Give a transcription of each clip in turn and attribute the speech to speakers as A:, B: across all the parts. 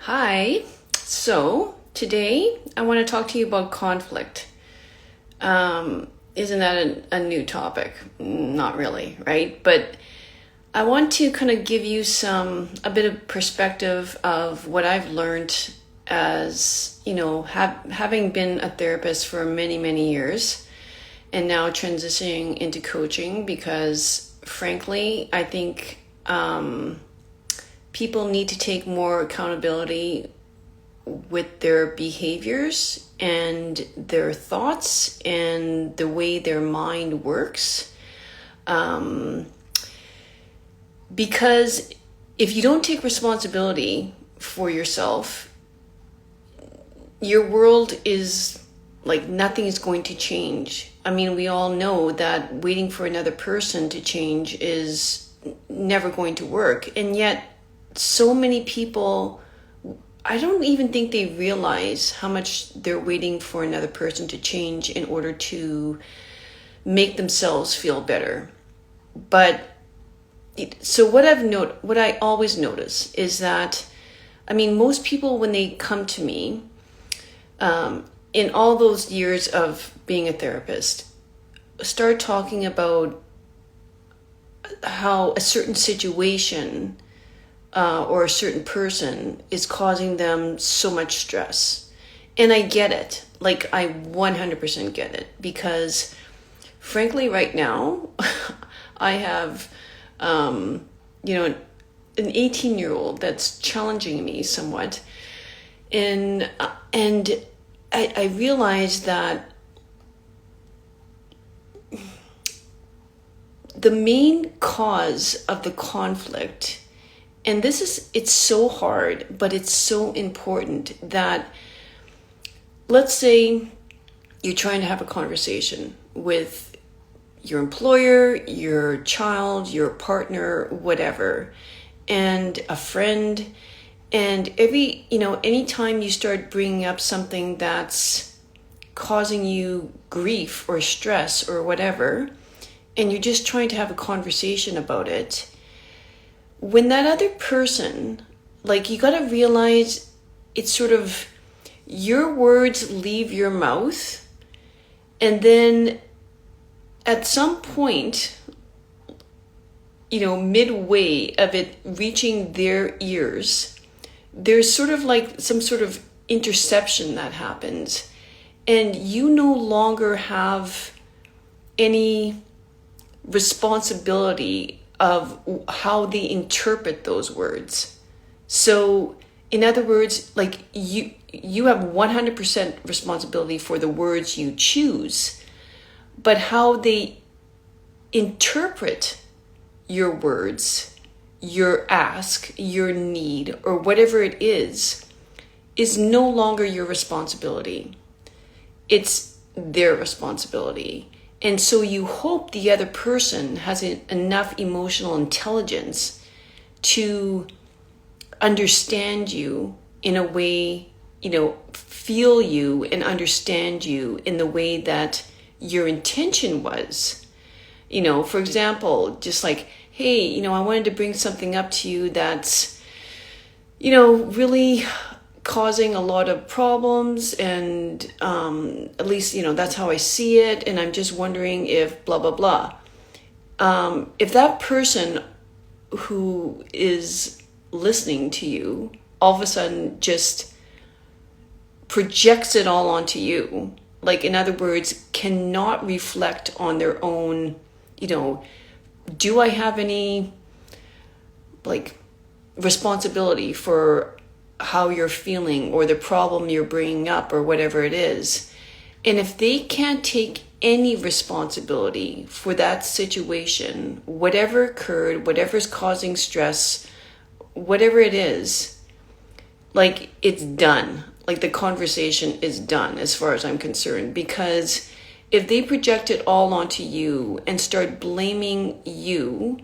A: Hi. So today I want to talk to you about conflict. Isn't that a new topic? Not really, right? But I want to kind of give you a bit of perspective of what I've learned as, having been a therapist for many, many years and now transitioning into coaching because frankly, I think people need to take more accountability with their behaviors and their thoughts and the way their mind works. Because if you don't take responsibility for yourself, your world is like nothing is going to change. I mean, we all know that waiting for another person to change is never going to work. And yet, so many people, I don't even think they realize how much they're waiting for another person to change in order to make themselves feel better. But so what I always notice is that, I mean, most people when they come to me, in all those years of being a therapist, start talking about how a certain situation or a certain person is causing them so much stress. And I get it. Like, I 100% get it. Because, frankly, right now, I have, an 18-year-old that's challenging me somewhat. And I realized that the main cause of the conflict, and it's so hard, but it's so important that, let's say you're trying to have a conversation with your employer, your child, your partner, whatever, and a friend, and anytime you start bringing up something that's causing you grief or stress or whatever, and you're just trying to have a conversation about it, when that other person, like, you got to realize it's sort of your words leave your mouth, and then at some point, midway of it reaching their ears, there's sort of like some sort of interception that happens, and you no longer have any responsibility of how they interpret those words. So, in other words, like, you have 100% responsibility for the words you choose, but how they interpret your words, your ask, your need, or whatever it is no longer your responsibility. It's their responsibility. And so you hope the other person has enough emotional intelligence to understand you in a way, feel you and understand you in the way that your intention was. For example, just like, hey, I wanted to bring something up to you that's, really causing a lot of problems, and at least that's how I see it, and I'm just wondering if blah blah blah. If that person who is listening to you all of a sudden just projects it all onto you, like, in other words, cannot reflect on their own, do I have any, like, responsibility for how you're feeling or the problem you're bringing up or whatever it is. And if they can't take any responsibility for that situation, whatever occurred, whatever's causing stress, whatever it is, like, it's done. Like, the conversation is done as far as I'm concerned, because if they project it all onto you and start blaming you,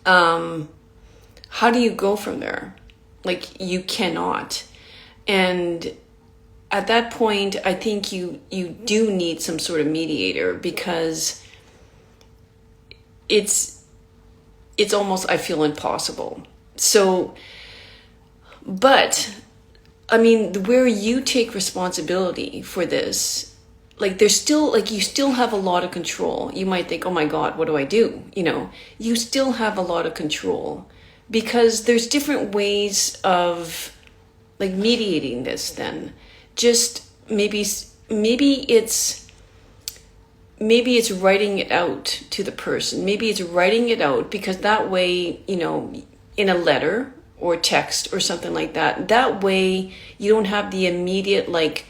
A: how do you go from there? Like, you cannot. And at that point, I think you do need some sort of mediator, because it's almost, I feel, impossible. So But I mean, where you take responsibility for this, like there's still, like you still have a lot of control. You might think, oh my God, what do I do? You know, you still have a lot of control because there's different ways of like mediating this then. Just maybe it's writing it out to the person. Maybe it's writing it out because that way, you know, in a letter or text or something like that, that way you don't have the immediate, like,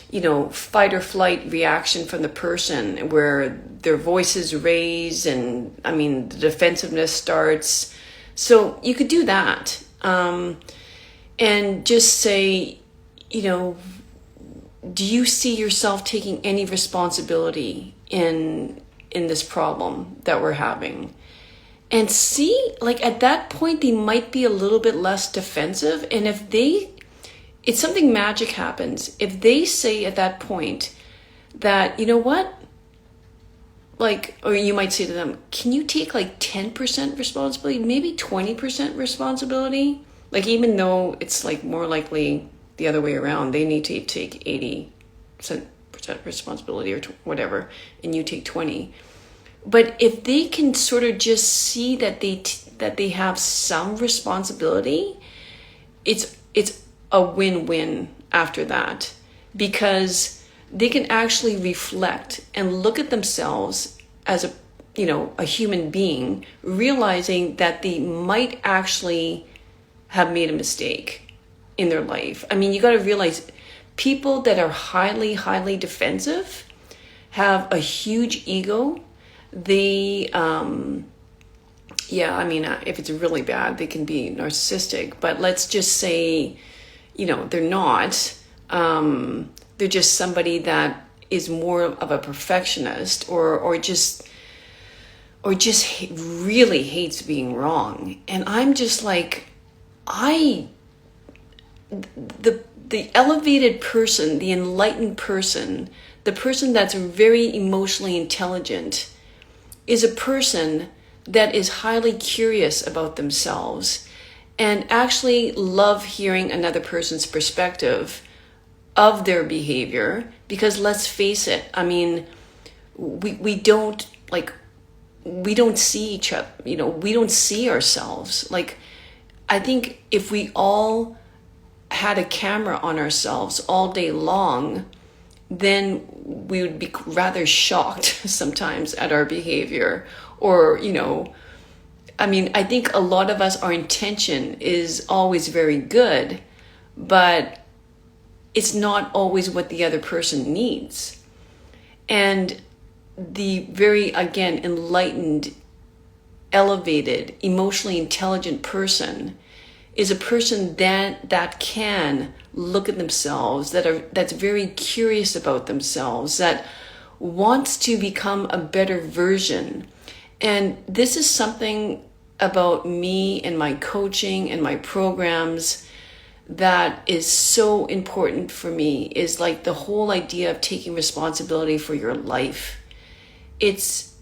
A: you know, fight or flight reaction from the person where their voice is raised and, I mean, the defensiveness starts. So you could do that. And just say, you know, do you see yourself taking any responsibility in this problem that we're having? And see, like at that point, they might be a little bit less defensive. And it's something magic happens. If they say at that point that, you know what, like, or you might say to them, can you take like 10% responsibility, maybe 20% responsibility? Like, even though it's like more likely the other way around, they need to take 80% responsibility or whatever, and you take 20. But if they can sort of just see that they have some responsibility, it's a win-win after that, because they can actually reflect and look at themselves as a human being, realizing that they might actually have made a mistake in their life. I mean, you got to realize people that are highly, highly defensive have a huge ego. They, if it's really bad, they can be narcissistic, but let's just say, you know, they're not. They're just somebody that is more of a perfectionist or just really hates being wrong. And I'm just like, the elevated person, the enlightened person, the person that's very emotionally intelligent is a person that is highly curious about themselves and actually love hearing another person's perspective of their behavior. Because let's face it, I mean, we don't see each other, you know, we don't see ourselves. Like, I think if we all had a camera on ourselves all day long, then we would be rather shocked sometimes at our behavior. Or, you know, I mean, I think a lot of us, our intention is always very good, but it's not always what the other person needs. And the very, again, enlightened, elevated, emotionally intelligent person is a person that can look at themselves, that's very curious about themselves, that wants to become a better version. And this is something about me and my coaching and my programs that is so important for me, is like the whole idea of taking responsibility for your life. It's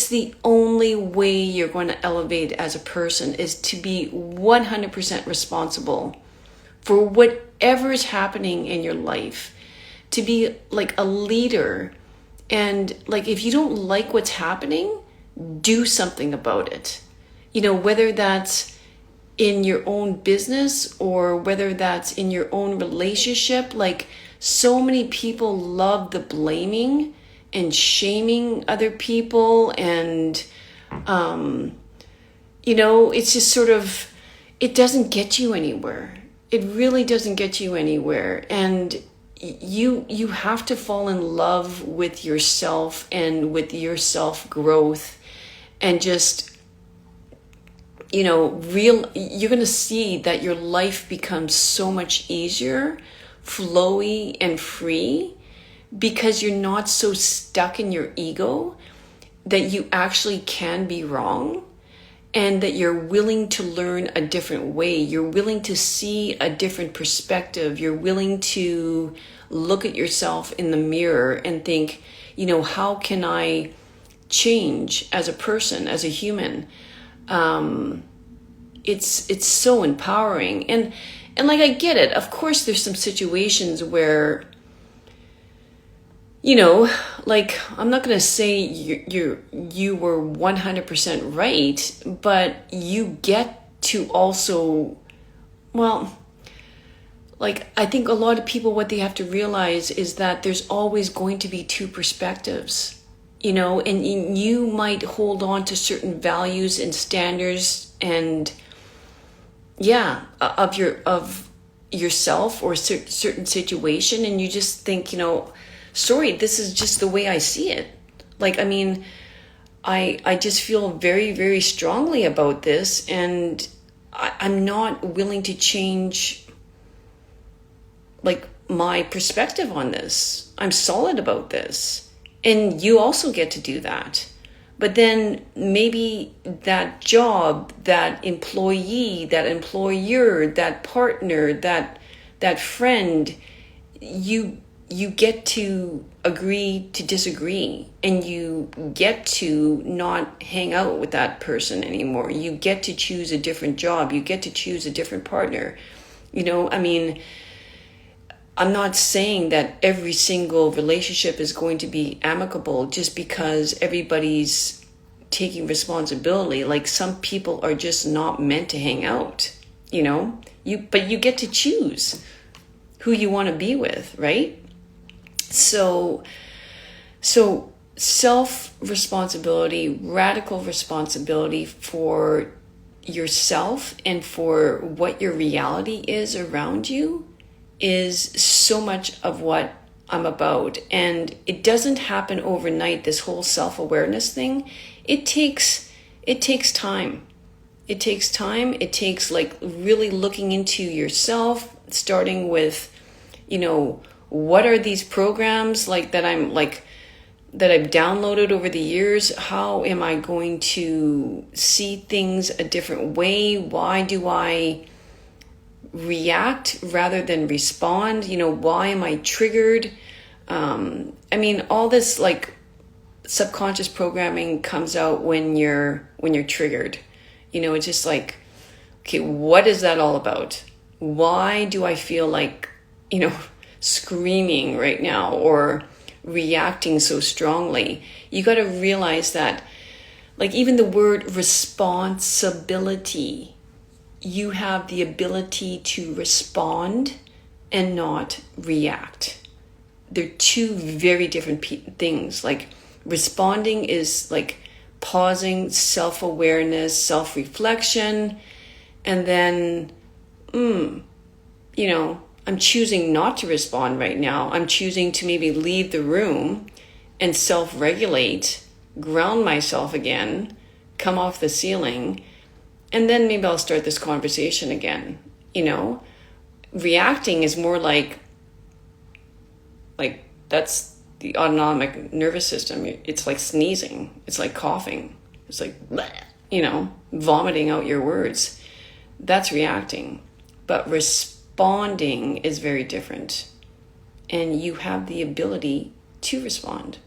A: the only way you're going to elevate as a person, is to be 100% responsible for whatever is happening in your life, to be like a leader. And like, if you don't like what's happening, do something about it. You know, whether that's in your own business or whether that's in your own relationship. Like, so many people love the blaming and shaming other people, and you know, it's just sort of, it doesn't get you anywhere. It really doesn't get you anywhere. And you have to fall in love with yourself and with your self growth, and just, you know, you're going to see that your life becomes so much easier, flowy and free, because you're not so stuck in your ego that you actually can be wrong, and that you're willing to learn a different way. You're willing to see a different perspective. You're willing to look at yourself in the mirror and think, you know, how can I change as a person, as a human? It's so empowering. And like, I get it. Of course, there's some situations where, you know, like, I'm not going to say you were 100% right, but you get to also, well, like, I think a lot of people, what they have to realize is that there's always going to be two perspectives, you know, and you might hold on to certain values and standards and, yeah, of yourself or certain situation, and you just think, you know, sorry, this is just the way I see it. Like, I mean, I just feel very, very strongly about this, and I'm not willing to change, like, my perspective on this. I'm solid about this. And you also get to do that. But then maybe that job, that employee, that employer, that partner, that friend, you get to agree to disagree, and you get to not hang out with that person anymore. You get to choose a different job. You get to choose a different partner. You know, I mean, I'm not saying that every single relationship is going to be amicable just because everybody's taking responsibility. Like, some people are just not meant to hang out, you know? But you get to choose who you want to be with, right? So self-responsibility, radical responsibility for yourself and for what your reality is around you is so much of what I'm about. And it doesn't happen overnight, this whole self-awareness thing. It takes time. It takes time. It takes, like, really looking into yourself, starting with, you know, what are these programs like that that I've downloaded over the years? How am I going to see things a different way? Why do I react rather than respond? You know, why am I triggered? I mean, all this, like, subconscious programming comes out when you're triggered. You know, it's just like, okay, what is that all about? Why do I feel like, you know, screaming right now or reacting so strongly? You got to realize that, like, even the word responsibility, you have the ability to respond and not react. They're two very different things. Like, responding is like pausing, self-awareness, self-reflection, and then, you know, I'm choosing not to respond right now. I'm choosing to maybe leave the room and self-regulate, ground myself again, come off the ceiling, and then maybe I'll start this conversation again. You know, reacting is more like that's the autonomic nervous system. It's like sneezing. It's like coughing. It's like, bleh, you know, vomiting out your words. That's reacting. But responding is very different. And you have the ability to respond.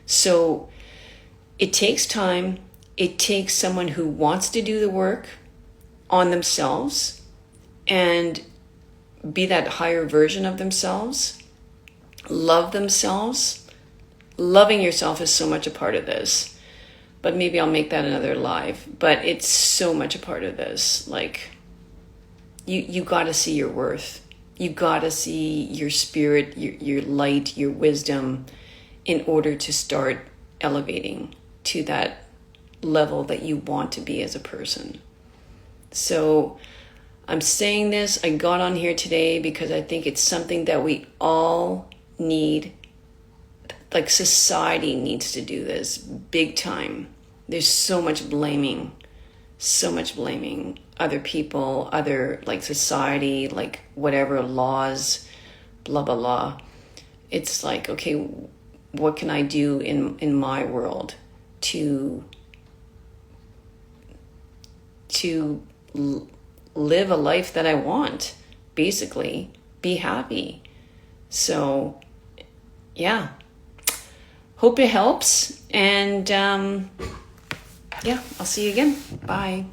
A: So it takes time. It takes someone who wants to do the work on themselves and be that higher version of themselves, love themselves. Loving yourself is so much a part of this, but maybe I'll make that another live. But it's so much a part of this. Like, you got to see your worth. You got to see your spirit, your light, your wisdom, in order to start elevating to that level that you want to be as a person. So I'm saying this, I got on here today because I think it's something that we all need. Like, society needs to do this big time. There's so much blaming other people, other, like, society, like, whatever laws, blah, blah, blah. It's like, okay, what can I do in my world to live a life that I want, basically, be happy. So, yeah, hope it helps. And, yeah, I'll see you again. Bye.